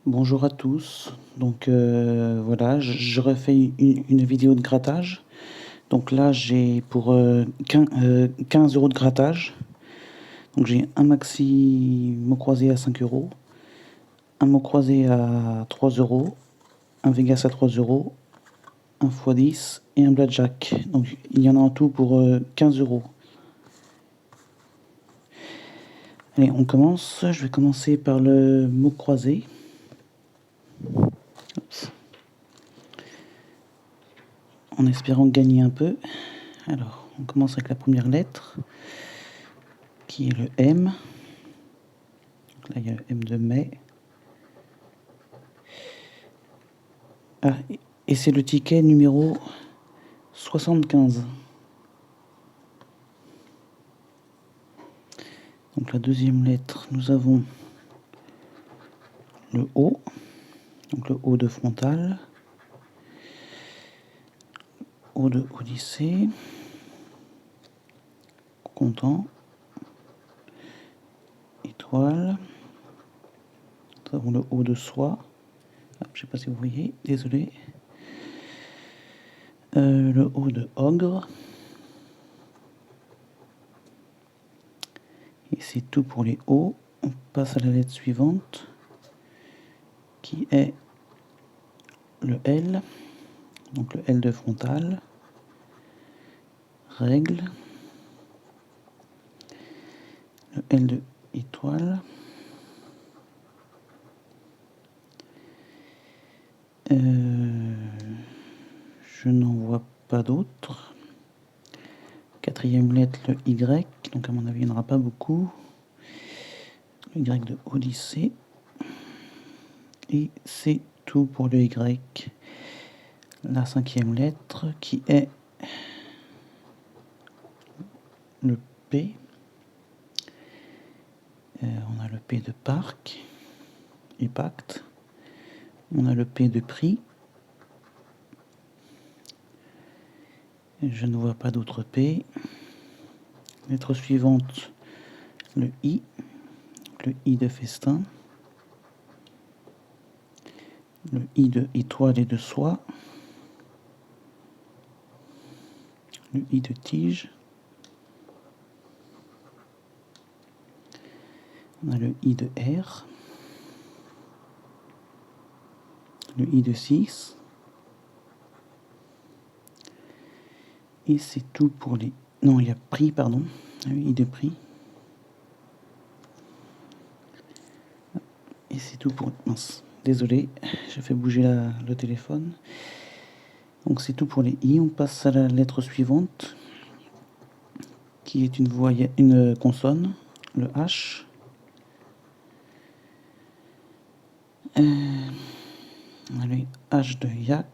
Bonjour à tous. Donc voilà, je refais une vidéo de grattage. Donc là, j'ai pour 15 € de grattage. Donc j'ai un maxi mot croisé à 5 euros, un mot croisé à 3 euros, un Vegas à 3 euros, un x10 et un Blackjack. Donc il y en a en tout pour 15 euros. Allez, on commence. Je vais commencer par le mot croisé. Oups. En espérant gagner un peu. Alors, on commence avec la première lettre, qui est le M. Donc là, il y a le M de mai. Ah, et c'est le ticket numéro 75. Donc la deuxième lettre, nous avons le O. Donc le O de frontal. O de Odyssée. Content. Étoile. Nous avons le O de soie. Ah, je ne sais pas si vous voyez, désolé. Le O de ogre. Et c'est tout pour les O. On passe à la lettre suivante, qui est le L. Donc le L de frontal. Règle. Le L de étoile. Je n'en vois pas d'autres. Quatrième lettre, le Y. Donc à mon avis, il n'y en aura pas beaucoup. Le Y de Odyssée. Et c'est tout pour le Y. La cinquième lettre, qui est le P. On a le P de parc et pacte. On a le P de prix. Je ne vois pas d'autres P. Lettre suivante, le I. Le I de festin. Le I de étoile et de soie. Le I de tige. On a le I de R. Le I de 6. Et c'est tout pour les... Non, il y a prix, pardon. Le I de prix. Et c'est tout pour... Mince, désolé, j'ai fait bouger le téléphone. Donc c'est tout pour les I. On passe à la lettre suivante, qui est une consonne, le H. On a le H de yak.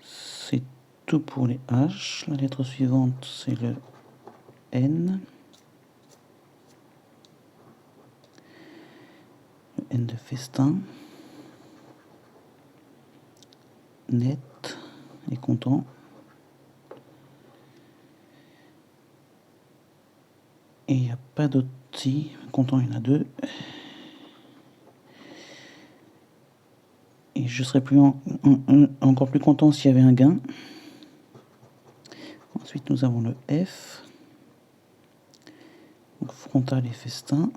C'est tout pour les H. La lettre suivante, c'est le N. Le N de festin. Net et content. Et il n'y a pas d'autres. Si, content, il y en a deux. Et je serais encore plus content s'il y avait un gain. Ensuite, nous avons le F. Donc, frontal et festin.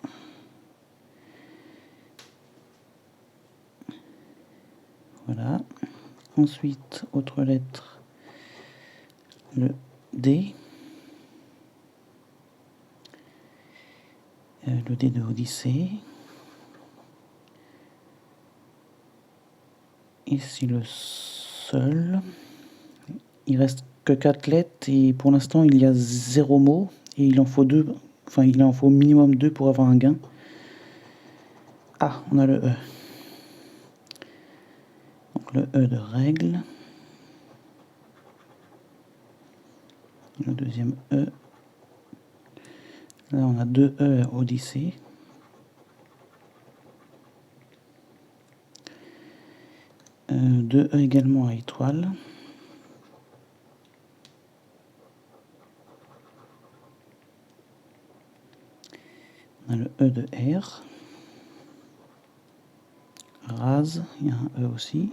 Voilà. Ensuite, autre lettre, le D. Le D de Odyssée. Et c'est le seul. Il reste que 4 lettres et pour l'instant il y a 0 mot et il en faut 2. Enfin, il en faut au minimum 2 pour avoir un gain. Ah, on a le E. Donc le E de règle. Le deuxième E. Là, on a 2 E à Odyssée. Deux E également à étoile. On a le E de R. Raz, il y a un E aussi.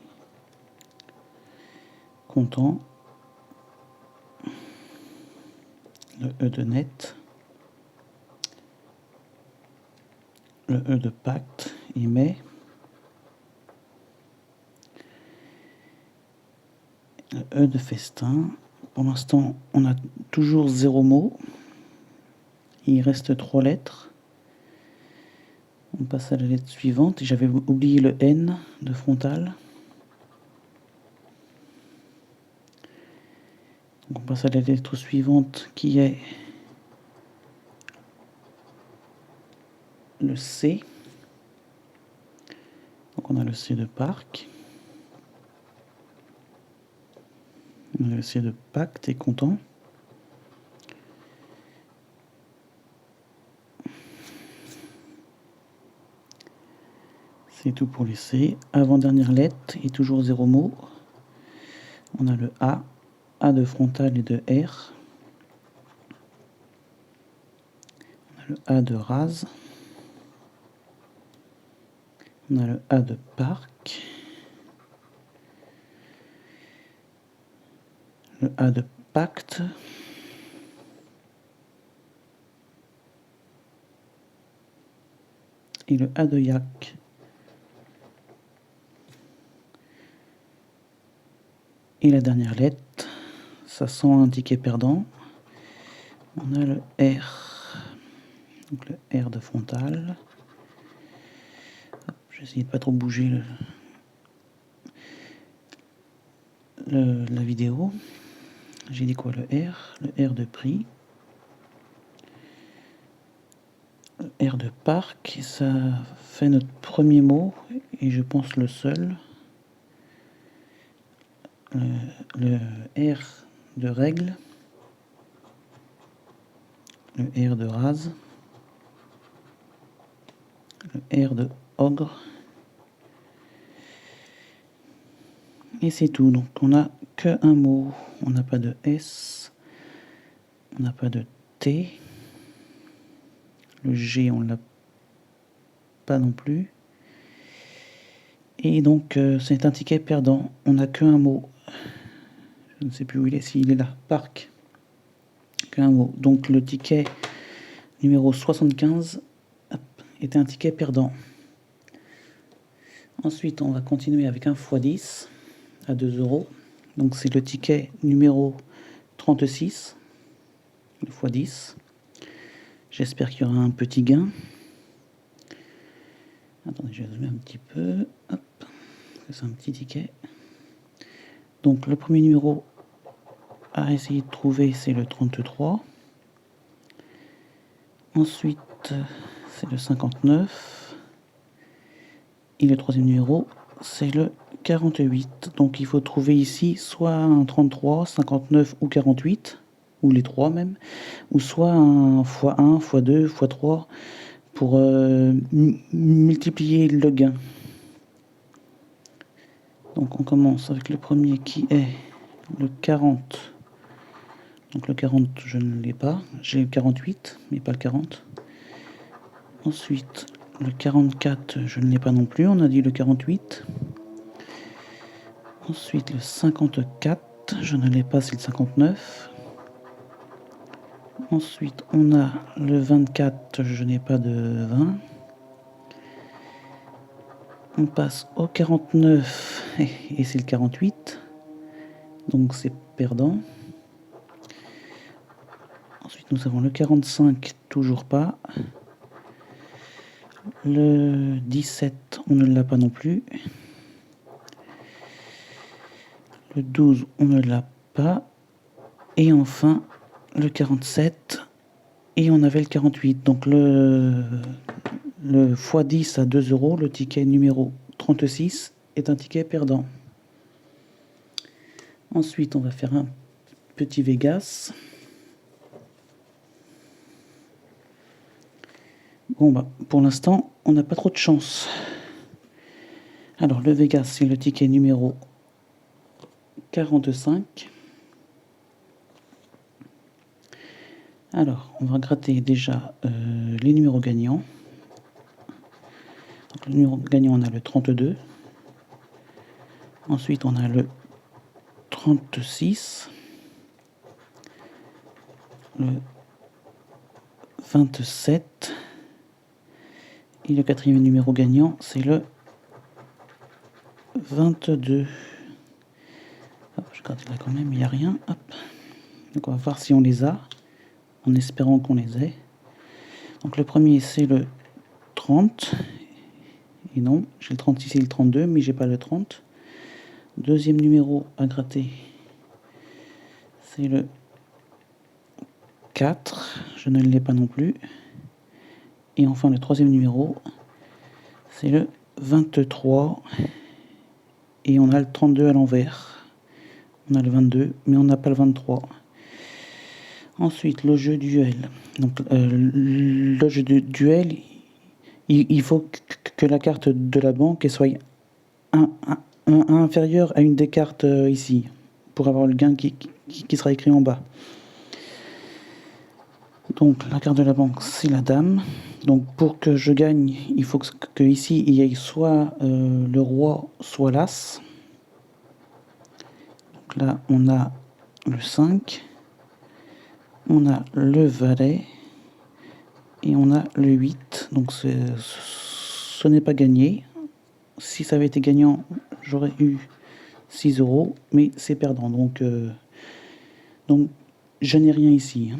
Content. Le E de net. Le E de pacte, il met. Le E de festin. Pour l'instant, on a toujours 0 mot. Il reste 3 lettres. On passe à la lettre suivante. J'avais oublié le N de frontal. Donc on passe à la lettre suivante qui est le C. Donc on a le C de parc. On a le C de pacte et content. C'est tout pour les C. Avant-dernière lettre et toujours 0 mot. On a le A de frontal et de R. On a le A de rase. On a le A de parc. Le A de pacte. Et le A de yak. Et la dernière lettre, ça sent un ticket perdant. On a le R. Donc le R de frontal. Je vais essayer de pas trop bouger la vidéo. J'ai dit quoi? Le R. Le R de prix. Le R de parc. Ça fait notre premier mot. Et je pense le seul. Le R de règle. Le R de rase. Le R de ogre. Et c'est tout. Donc on n'a qu'un mot. On n'a pas de S. On n'a pas de T. Le G, on ne l'a pas non plus. Et donc c'est un ticket perdant. On n'a qu'un mot. Je ne sais plus où il est. S'il est là. Parc. Qu'un mot. Donc le ticket numéro 75 était un ticket perdant. Ensuite, on va continuer avec un x10 à 2 euros. Donc c'est le ticket numéro 36, le x10. J'espère qu'il y aura un petit gain. Attendez, je vais zoomer un petit peu. Hop, c'est un petit ticket. Donc le premier numéro à essayer de trouver, c'est le 33. Ensuite, c'est le 59. Et le troisième numéro, c'est le 48. Donc il faut trouver ici soit un 33, 59 ou 48, ou les trois même, ou soit un x1, x2, x3 pour multiplier le gain. Donc on commence avec le premier qui est le 40. Donc le 40, je ne l'ai pas. J'ai le 48, mais pas le 40. Ensuite, le 44, je ne l'ai pas non plus. On a dit le 48. Ensuite, le 54, je ne l'ai pas, c'est le 59. Ensuite, on a le 24, je n'ai pas de 20. On passe au 49, et c'est le 48. Donc c'est perdant. Ensuite, nous avons le 45, toujours pas. Le 17, on ne l'a pas non plus. Le 12, on ne l'a pas. Et enfin, le 47, et on avait le 48. Donc le x10 à 2 euros, le ticket numéro 36, est un ticket perdant. Ensuite, on va faire un petit Vegas. Bon, bah, pour l'instant, on n'a pas trop de chance. Alors, le Vegas, c'est le ticket numéro 45. Alors, on va gratter déjà les numéros gagnants. Donc, le numéro gagnant, on a le 32. Ensuite, on a le 36. Le 27. Et le quatrième numéro gagnant, c'est le 22. Hop, je gratte là quand même, il n'y a rien. Hop. Donc on va voir si on les a, en espérant qu'on les ait. Donc le premier, c'est le 30. Et non, j'ai le 36 et le 32, mais j'ai pas le 30. Deuxième numéro à gratter, c'est le 4. Je ne l'ai pas non plus. Et enfin, le troisième numéro, c'est le 23. Et on a le 32 à l'envers. On a le 22, mais on n'a pas le 23. Ensuite, le jeu duel. Donc, le jeu de duel, il faut que la carte de la banque soit inférieure à une des cartes ici, pour avoir le gain qui sera écrit en bas. Donc, la carte de la banque, c'est la dame. Donc, pour que je gagne, il faut que ici, il y ait soit le roi, soit l'as. Donc là, on a le 5. On a le valet. Et on a le 8. Donc, ce n'est pas gagné. Si ça avait été gagnant, j'aurais eu 6 euros, mais c'est perdant. Donc je n'ai rien ici.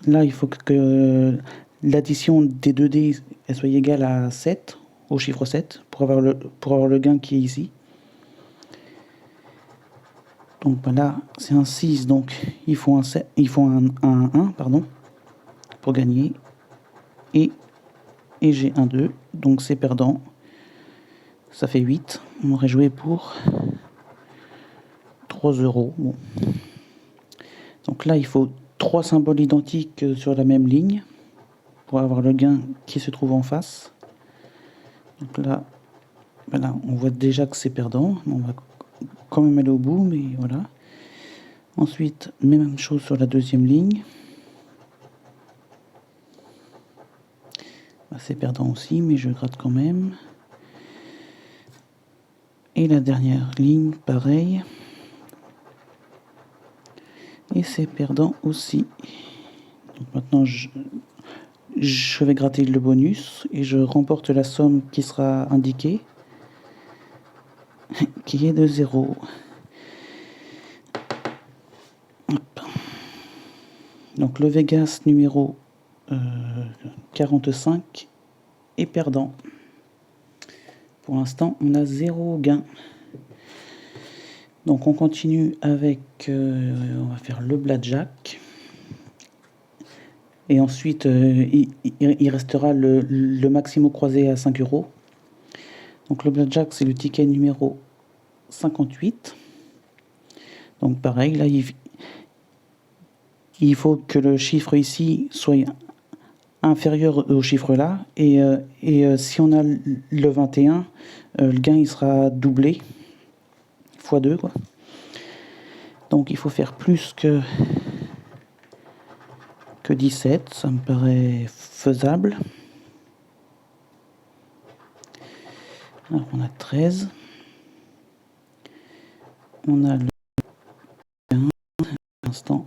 Là, il faut que l'addition des 2 dés elle soit égale à 7, au chiffre 7, pour avoir le gain qui est ici. Donc là, c'est un 6, donc il faut un 1, pardon, pour gagner. Et j'ai un 2, donc c'est perdant. Ça fait 8. On aurait joué pour 3 euros. Bon. Donc là, il faut 3 symboles identiques sur la même ligne pour avoir le gain qui se trouve en face. Donc là, voilà, on voit déjà que c'est perdant. On va quand même aller au bout, mais voilà. Ensuite, même chose sur la deuxième ligne. Bah, c'est perdant aussi, mais je gratte quand même. Et la dernière ligne, pareil. Et c'est perdant aussi. Donc maintenant, je vais gratter le bonus et je remporte la somme qui sera indiquée, qui est de 0. Hop. Donc le Vegas numéro 45 est perdant. Pour l'instant, on a 0 gain. Donc on continue avec, on va faire le blackjack. Et ensuite, il restera le maximum croisé à 5 euros. Donc le blackjack, c'est le ticket numéro 58. Donc pareil, là, il faut que le chiffre ici soit inférieur au chiffre là. Et si on a le 21, le gain il sera doublé, x 2 quoi. Donc il faut faire plus que 17, ça me paraît faisable. Alors on a 13. On a le 15. Pour l'instant,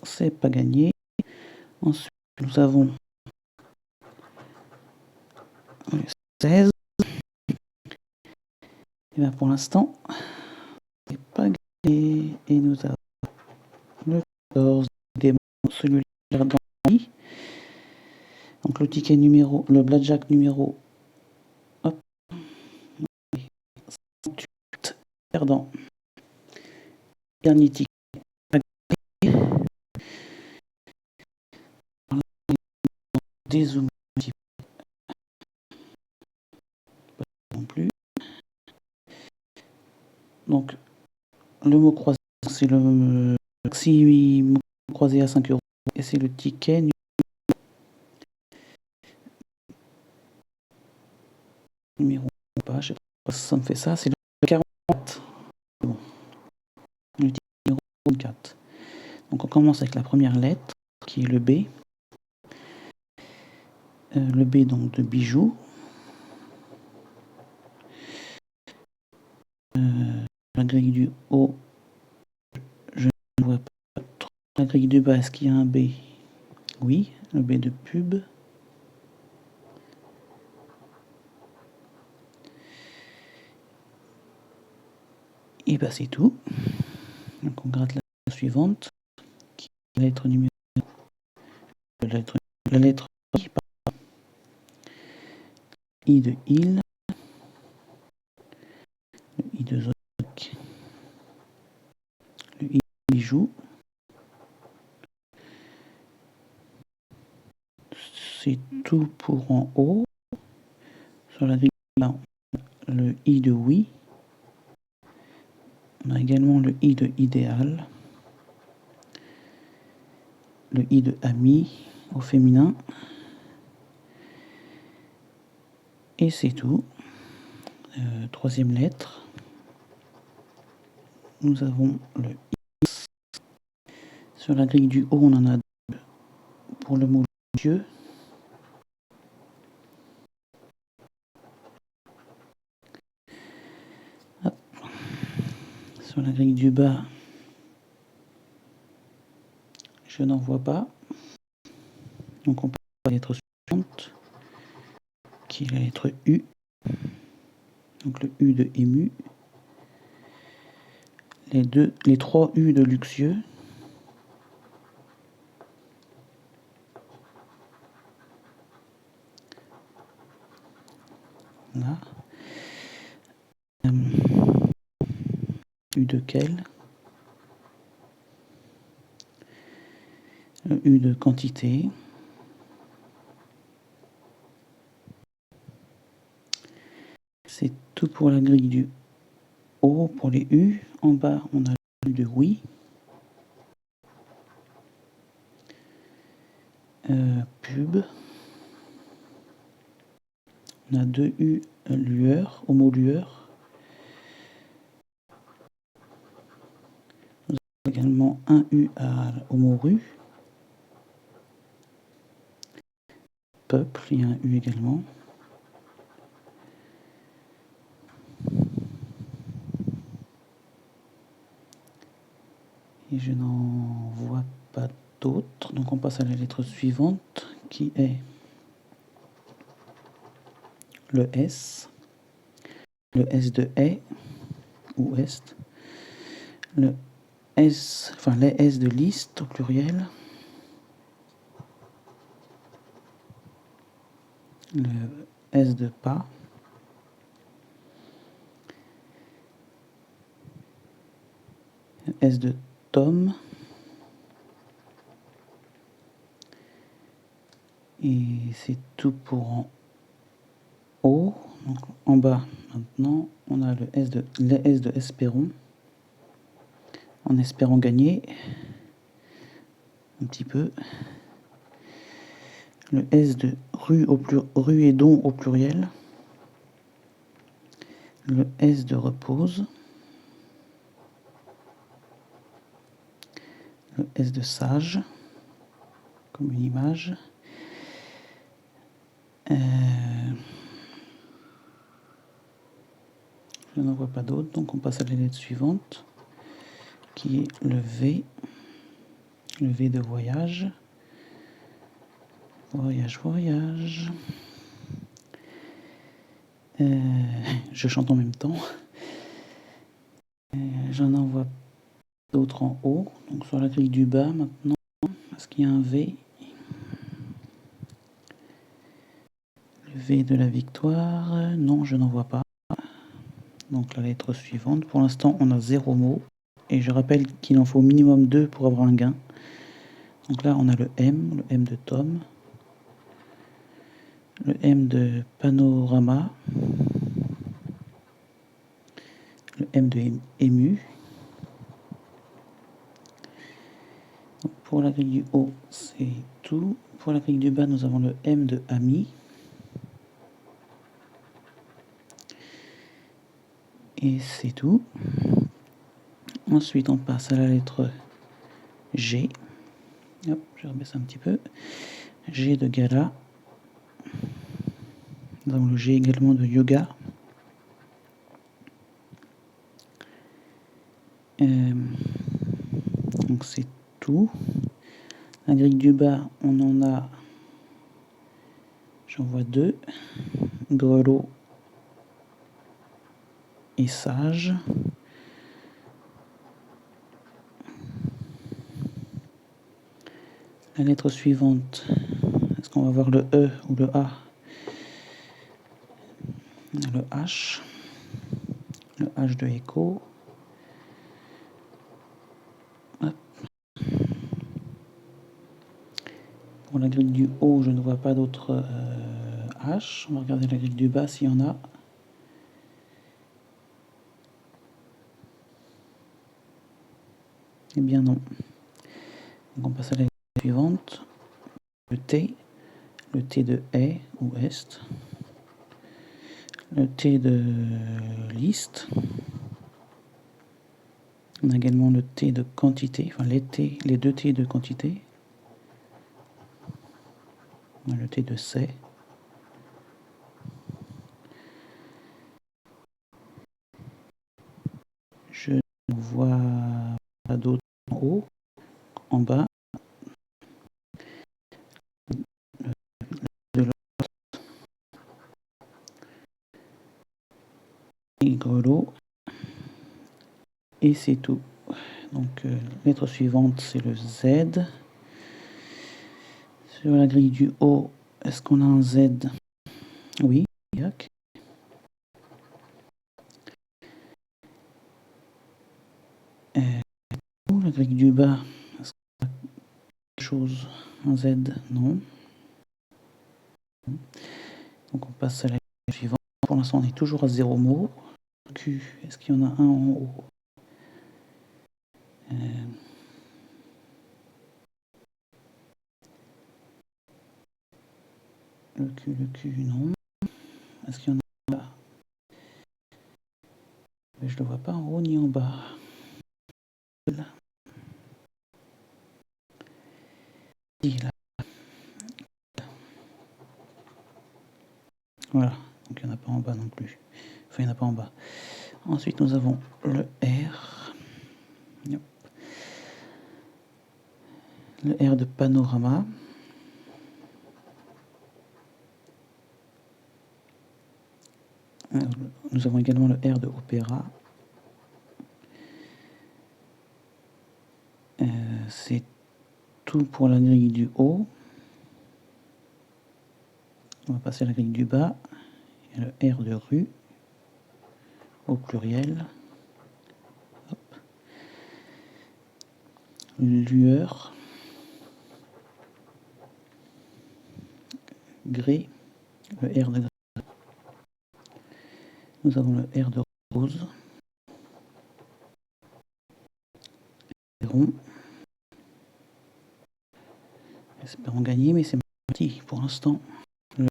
c'est pas gagné. Ensuite, nous avons le 16. Et bien pour l'instant, c'est pas gagné. Et nous avons le 14. Celui-là dans le lit. Donc le ticket numéro, le blackjack numéro, hop, 58, perdant. Dernier ticket. Dézoom non plus. Donc le mot croisé, c'est le maxi croisé à 5 euros et c'est le ticket numéro pas, je sais pas si ça me fait ça, c'est le 44. Bon. Le ticket numéro 44. Donc on commence avec la première lettre qui est le B. Le B donc de bijoux. La grille du haut, je ne vois pas trop. La grille du bas, est-ce qu'il y a un B? Oui, le B de pub. Et bah c'est tout. Donc on gratte la suivante, qui est la lettre numéro. La lettre I de il, le I de zoc, le I de bijou. C'est tout pour en haut. Sur la grille, le I de oui. On a également le I de idéal, le I de ami au féminin. Et c'est tout. Troisième lettre. Nous avons le I. Sur la grille du haut, on en a deux pour le mot Dieu. Hop. Sur la grille du bas, je n'en vois pas. Donc on passe à la lettre suivante, qui est la lettre U. Donc le U de ému. Les trois U de luxueux. Là. U de quel? Le U de quantité. C'est tout pour la grille du haut pour les U. En bas, on a le U de oui. Pub. On a deux U lueur, au mot lueur. Nous avons également un U au mot rue. Peuple, il y a un U également. Et je n'en vois pas d'autres. Donc on passe à la lettre suivante qui est le S. Le S de est ou est. Le S, enfin les S de liste au pluriel. Le S de pas. Le S de Tom. Et c'est tout pour en haut. Donc en bas, maintenant, on a les S de espérons. En espérant gagner un petit peu. Le S de rue et don au pluriel. Le S de repose. Le S de sage, comme une image. Je n'en vois pas d'autres, donc on passe à la lettre suivante, qui est le V de voyage. Voyage, voyage. Je chante en même temps. Je n'en vois pas d'autres en haut. Donc sur la grille du bas maintenant, est-ce qu'il y a un V? Le V de la victoire, non, je n'en vois pas. Donc la lettre suivante, pour l'instant on a 0 mot. Et je rappelle qu'il en faut au minimum 2 pour avoir un gain. Donc là on a le M de Tom. Le M de panorama. Le M de ému. Donc pour la grille du haut, c'est tout. Pour la grille du bas, nous avons le M de ami. Et c'est tout. Ensuite, on passe à la lettre G. Hop, je rebaisse un petit peu. G de gala. Nous avons le G également de yoga. Donc c'est tout. La grille du bas, on en a, j'en vois 2, grelot et sage. La lettre suivante, est-ce qu'on va voir le E ou le A? Le H. Le H de écho. Hop. Pour la grille du haut, je ne vois pas d'autres H. On va regarder la grille du bas s'il y en a. Eh bien non. Donc on passe à la grille suivante. Le T de est ou est. Le T de liste. On a également le T de quantité, enfin les deux T de quantité. On a le T de c'est. Je ne vois pas d'autres en haut, en bas. De grelot. Et c'est tout. Donc, lettre suivante, c'est le Z. Sur la grille du haut, est-ce qu'on a un Z? Oui, Yac. La grille du bas, est-ce qu'on a quelque chose? Un Z? Non. Donc, on passe à la grille suivante. Pour l'instant, on est toujours à 0 mots. Q, est-ce qu'il y en a un en haut? Le Q, non. Est-ce qu'il y en a là? Mais je le vois pas en haut ni en bas. Là. Là. Voilà, donc il n'y en a pas en bas non plus. Enfin, il n'y en a pas en bas. Ensuite, nous avons le R. Yep. Le R de panorama. Nous avons également le R de opéra. C'est tout pour la grille du haut. On va passer à la grille du bas. Il y a le R de rue au pluriel. Hop. Lueur. Gré. Le R de gré. Nous avons le R de rose. Rond. Espérons gagner, mais c'est parti pour l'instant. Le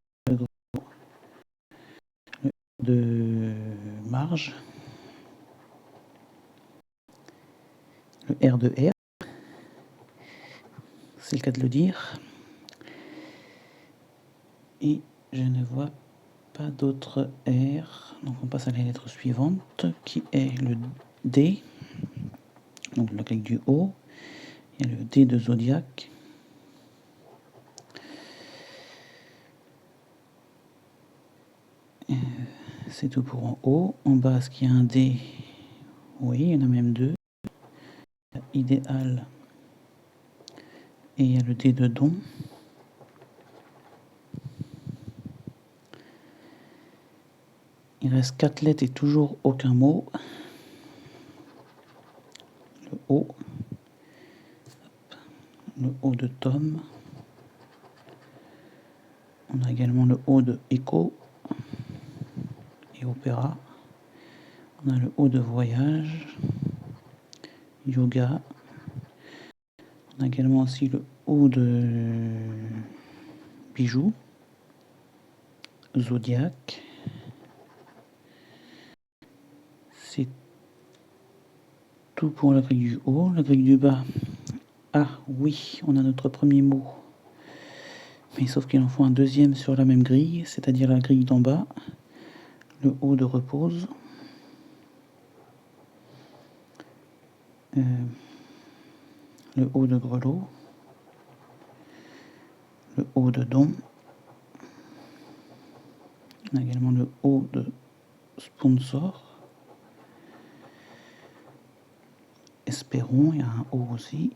de marge. Le R de R. C'est le cas de le dire. Et je ne vois pas d'autre R. Donc on passe à la lettre suivante qui est le D. Donc le clic du haut. Il y a le D de zodiaque. C'est tout pour en haut. En bas, est-ce qu'il y a un D? Oui, il y en a même deux. Idéal. Et il y a le D de don. Il reste 4 lettres et toujours aucun mot. Le O. Le O de Tom. On a également le O de écho et opéra. On a le O de voyage, yoga. On a également aussi le O de bijoux, zodiaque. C'est tout pour la grille du haut. La grille du bas, Ah oui, on a notre premier mot. Mais sauf qu'il en faut un deuxième sur la même grille, c'est-à-dire la grille d'en bas, le haut de repose. Le haut de grelot. Le haut de don. On a également le haut de sponsor. Espérons, il y a un haut aussi.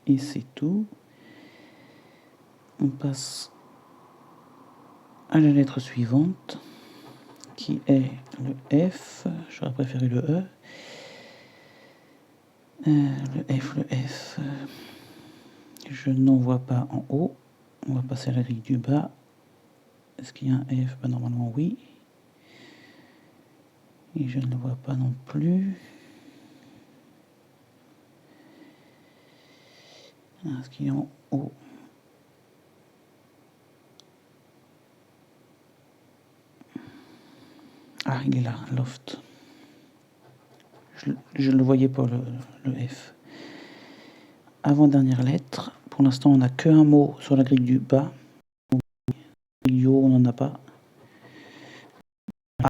Et c'est tout. On passe à la lettre suivante, qui est le F. J'aurais préféré le E. Le F. Je n'en vois pas en haut. On va passer à la grille du bas. Est-ce qu'il y a un F? Ben, normalement oui. Et je ne le vois pas non plus. Est-ce qu'il y a en haut? Ah, il est là, loft. Je ne le voyais pas, le F. Avant-dernière lettre. Pour l'instant, on n'a qu'un mot sur la grille du bas. On n'en a pas.